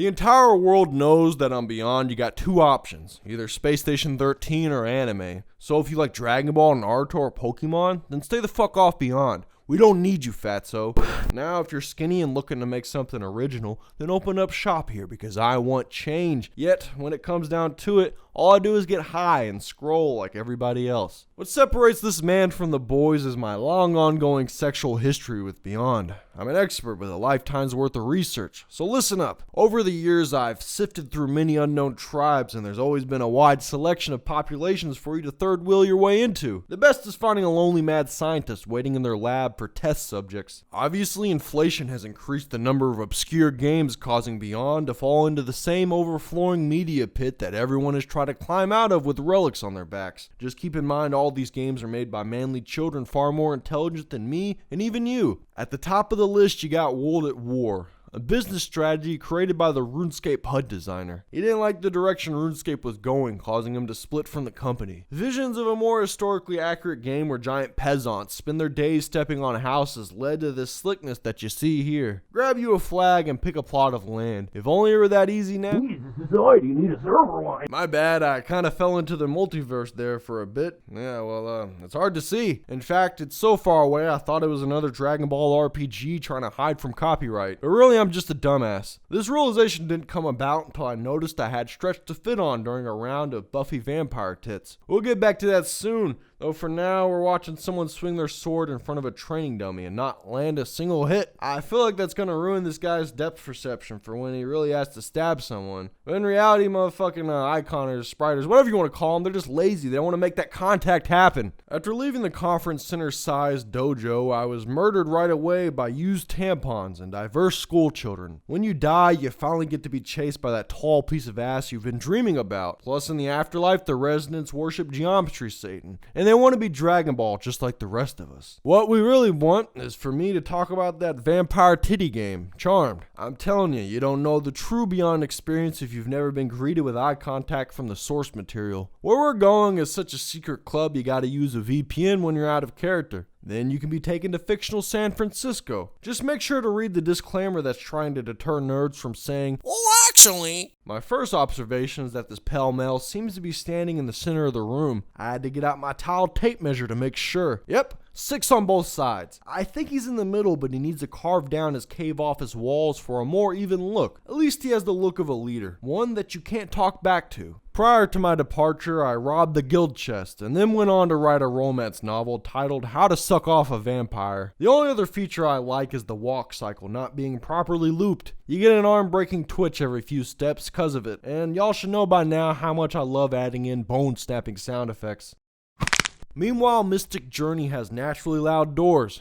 The entire world knows that on Byond you got two options, either Space Station 13 or anime. So if you like Dragon Ball, Naruto, or Pokemon, then stay the fuck off Byond. We don't need you, fatso. Now, if you're skinny and looking to make something original, then open up shop here because I want change. Yet, when it comes down to it, all I do is get high and scroll like everybody else. What separates this man from the boys is my long ongoing sexual history with Byond. I'm an expert with a lifetime's worth of research, so listen up. Over the years, I've sifted through many unknown tribes, and there's always been a wide selection of populations for you to third wheel your way into. The best is finding a lonely mad scientist waiting in their lab for test subjects. Obviously, inflation has increased the number of obscure games, causing Byond to fall into the same overflowing media pit that everyone has tried to climb out of with relics on their backs. Just keep in mind all these games are made by manly children far more intelligent than me and even you. At the top of the list, you got World at War, a business strategy created by the RuneScape HUD designer. He didn't like the direction RuneScape was going, causing him to split from the company. Visions of a more historically accurate game where giant peasants spend their days stepping on houses led to this slickness that you see here. Grab you a flag and pick a plot of land. If only it were that easy now. Society, you need a server line. My bad, I kind of fell into the multiverse there for a bit. Yeah, well, it's hard to see. In fact, it's so far away I thought it was another Dragon Ball RPG trying to hide from copyright. But really, I'm just a dumbass. This realization didn't come about until I noticed I had stretch to fit on during a round of Buffy vampire tits. We'll get back to that soon, though for now we're watching someone swing their sword in front of a training dummy and not land a single hit. I feel like that's gonna ruin this guy's depth perception for when he really has to stab someone. But in reality, motherfucking iconers, spriters, whatever you want to call them, they're just lazy. They don't want to make that contact happen. After leaving the conference center-sized dojo, I was murdered right away by used tampons and diverse school children. When you die, you finally get to be chased by that tall piece of ass you've been dreaming about. Plus, in the afterlife, the residents worship Geometry Satan, and they want to be Dragon Ball just like the rest of us. What we really want is for me to talk about that vampire titty game, Charmed. I'm telling you, you don't know the true Byond experience if you've never been greeted with eye contact from the source material. Where we're going is such a secret club you gotta use a VPN when you're out of character. Then you can be taken to fictional San Francisco. Just make sure to read the disclaimer that's trying to deter nerds from saying, "Well, actually." My first observation is that this pale male seems to be standing in the center of the room. I had to get out my tile tape measure to make sure. Yep, 6 on both sides. I think he's in the middle, but he needs to carve down his cave office walls for a more even look. At least he has the look of a leader, one that you can't talk back to. Prior to my departure, I robbed the guild chest and then went on to write a romance novel titled How to Suck Off a Vampire. The only other feature I like is the walk cycle not being properly looped. You get an arm-breaking twitch every few steps because of it, and y'all should know by now how much I love adding in bone-snapping sound effects. Meanwhile, Mystic Journey has naturally loud doors.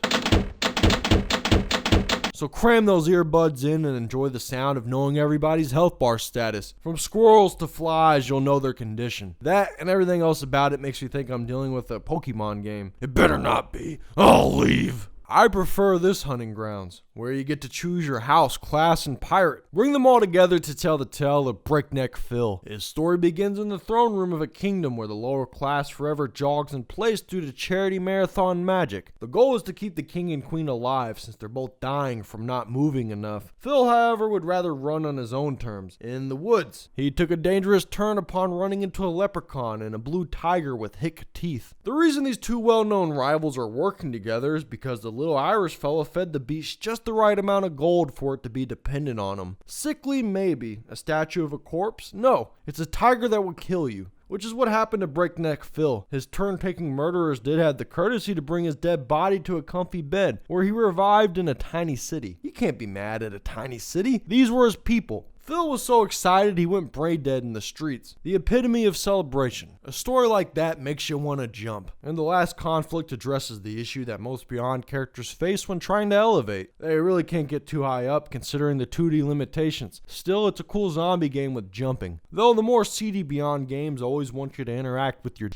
So cram those earbuds in and enjoy the sound of knowing everybody's health bar status. From squirrels to flies, you'll know their condition. That and everything else about it makes me think I'm dealing with a Pokemon game. It better not be. I'll leave. I prefer this hunting grounds, where you get to choose your house, class, and pirate. Bring them all together to tell the tale of Breakneck Phil. His story begins in the throne room of a kingdom where the lower class forever jogs in place due to charity marathon magic. The goal is to keep the king and queen alive since they're both dying from not moving enough. Phil, however, would rather run on his own terms, in the woods. He took a dangerous turn upon running into a leprechaun and a blue tiger with hick teeth. The reason these two well-known rivals are working together is because the little Irish fella fed the beast just the right amount of gold for it to be dependent on him. Sickly, maybe. A statue of a corpse? No, it's a tiger that will kill you. Which is what happened to Breakneck Phil. His turn-taking murderers did have the courtesy to bring his dead body to a comfy bed, where he revived in a tiny city. You can't be mad at a tiny city. These were his people. Phil was so excited he went brain dead in the streets. The epitome of celebration. A story like that makes you want to jump. And the last conflict addresses the issue that most Byond characters face when trying to elevate. They really can't get too high up considering the 2D limitations. Still, it's a cool zombie game with jumping. Though the more seedy Byond games always want you to interact with your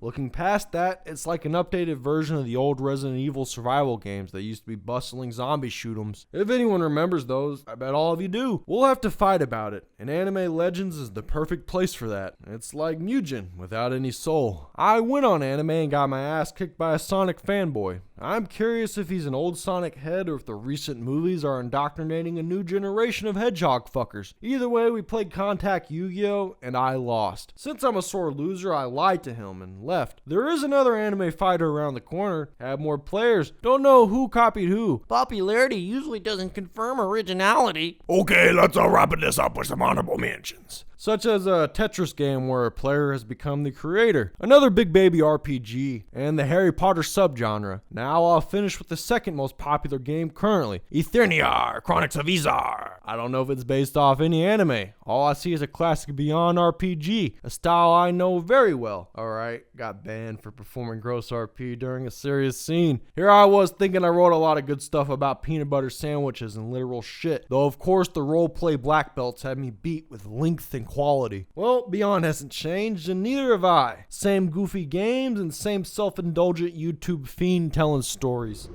Looking past that, it's like an updated version of the old Resident Evil survival games that used to be bustling zombie shoot-'ems. If anyone remembers those, I bet all of you do. We'll have to fight about it, and Anime Legends is the perfect place for that. It's like Mugen, without any soul. I went on anime and got my ass kicked by a Sonic fanboy. I'm curious if he's an old Sonic head or if the recent movies are indoctrinating a new generation of hedgehog fuckers. Either way, we played Contact Yu-Gi-Oh! And I lost. Since I'm a sore loser, I lied to him and left. There is another anime fighter around the corner. Have more players. Don't know who copied who. Popularity usually doesn't confirm originality. Okay, let's wrap this up with some honorable mentions. Such as a Tetris game where a player has become the creator, another big baby RPG, and the Harry Potter subgenre. Now I'll finish with the second most popular game currently, Eterniar, Chronics of Izar. I don't know if it's based off any anime. All I see is a classic Byond RPG, a style I know very well. Alright, got banned for performing gross RP during a serious scene. Here I was thinking I wrote a lot of good stuff about peanut butter sandwiches and literal shit, though of course the roleplay black belts had me beat with length and quality. Well, Byond hasn't changed, and neither have I. Same goofy games and same self-indulgent YouTube fiend telling stories.